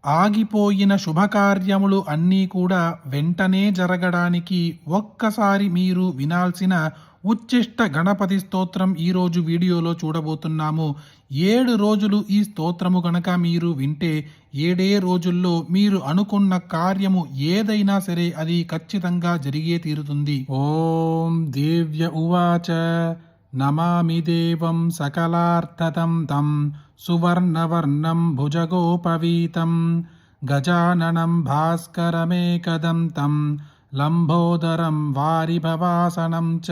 ఆగిపోయిన శుభకార్యములు అన్నీ కూడా వెంటనే జరగడానికి ఒక్కసారి మీరు వినాల్సిన ఉచ్చిష్ట గణపతి స్తోత్రం ఈరోజు వీడియోలో చూడబోతున్నాము. 7 రోజులు ఈ స్తోత్రము గనక మీరు వింటే 7 రోజుల్లో మీరు అనుకున్న కార్యము ఏదైనా సరే అది ఖచ్చితంగా జరిగే తీరుతుంది. ఓం దేవ్య ఉవాచ నమామి దేవం సకలార్థతం తం సువర్ణవర్ణం భుజగోపవీతం గజాననం భాస్కరమేకదం తం లంబోదరం వారిభవాసనం చ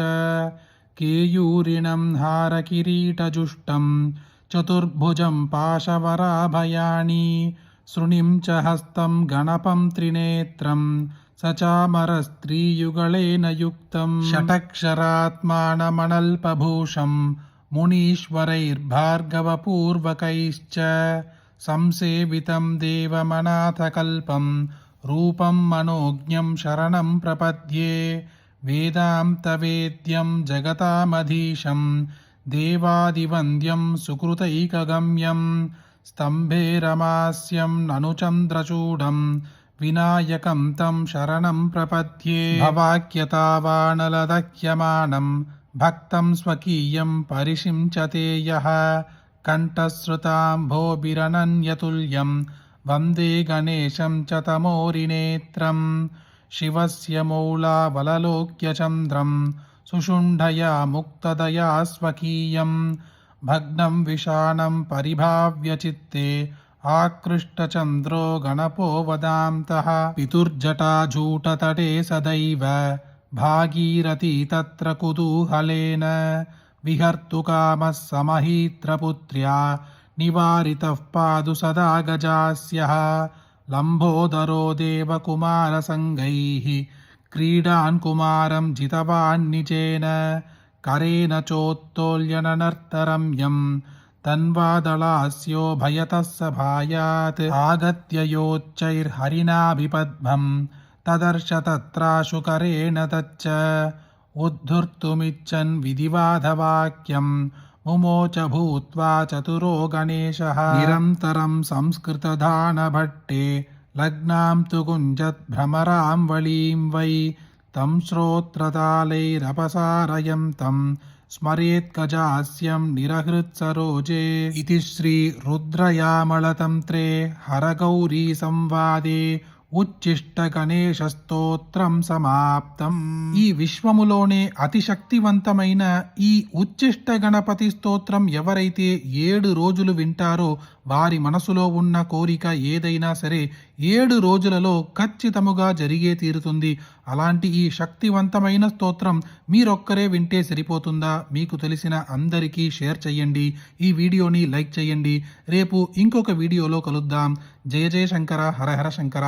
కేయూరిణం హారకిరీటజుష్టం చతుర్భుజం పాశవరాభయాణి శృణిం చ హస్తం గణపం త్రినేత్రం సచామరస్త్రీయుగళేన యుక్తం షటక్షరాత్మానమనల్పభూషం మునీశ్వరైర్భార్గవపూర్వకైశ్చ సంసేవితం దేవమనాథకల్పం రూపం మనోజ్ఞం శరణం ప్రపద్యే వేదాంతవేద్యం జగతామధీశం దేవాదివంద్యం సుకృతైకగమ్యం స్తంభే రమాస్యం నను చంద్రచూడం వినాయకం తం శరణం ప్రపద్యే భవాక్యతావానలదహ్యమానం భక్తం స్వకీయం పరిషించతే యః కంఠశ్రుతాంభోభిరనన్యతుల్యం వందే గణేశం చ తమోరినేత్రం శివస్య మౌళావలలోక్యచంద్రం సుషుంఢయా ముక్తదయా స్వకీయం భగ్నం విషాణం పరిభావ్య చిత్తే ఆకృష్టచంద్రో గణపో వదాంతః పితుర్జటాజూటతటే సదైవ భాగీరథీ తత్ర కుతూహలేన విహర్తుకామः సమహీత్రపుత్ర్యా నివారితః పాదు సదా గజాస్యః లంబోదరో దేవకుమారసంగైః క్రీడాన్ కుమారం జితవాన్ నిజేన కరేణ చోత్తోల్యననర్తరమ్యం తన్వాదళాస్యో భయతః సభాయాత్ ఆగత్య యోచ్చైర్హరిణాభిపద్మం తదర్శ తత్రాశు కరేణ తచ్చ ఉద్ధర్తుమిచ్చన్ విధివాదవాక్యం ముమోచ భూత్వా చతురో గణేశః నిరంతరం సంస్కృతదానభట్టే లగ్నాం తు గుంజత్ భ్రమరాం వళీం వై తం శ్రోత్రతాళైరపసారయం తం స్మరేత్కజాస్యం నిరహృత్సరోజే ఇతి శ్రీ రుద్రయామళతంత్రే హరగౌరీ సంవాదే ఉచ్చిష్ట గణేశ స్తోత్రం సమాప్తం. ఈ విశ్వములోనే అతి శక్తివంతమైన ఈ ఉచ్చిష్ట గణపతి స్తోత్రం ఎవరైతే 7 రోజులు వింటారో వారి మనసులో ఉన్న కోరిక ఏదైనా సరే 7 రోజులలో ఖచ్చితముగా జరిగే తీరుతుంది. అలాంటి ఈ శక్తివంతమైన స్తోత్రం మీరొక్కరే వింటే సరిపోతుందా? మీకు తెలిసిన అందరికీ షేర్ చేయండి. ఈ వీడియోని లైక్ చేయండి. రేపు ఇంకొక వీడియోలో కలుద్దాం. జయ జయ శంకర, హర హర శంకర.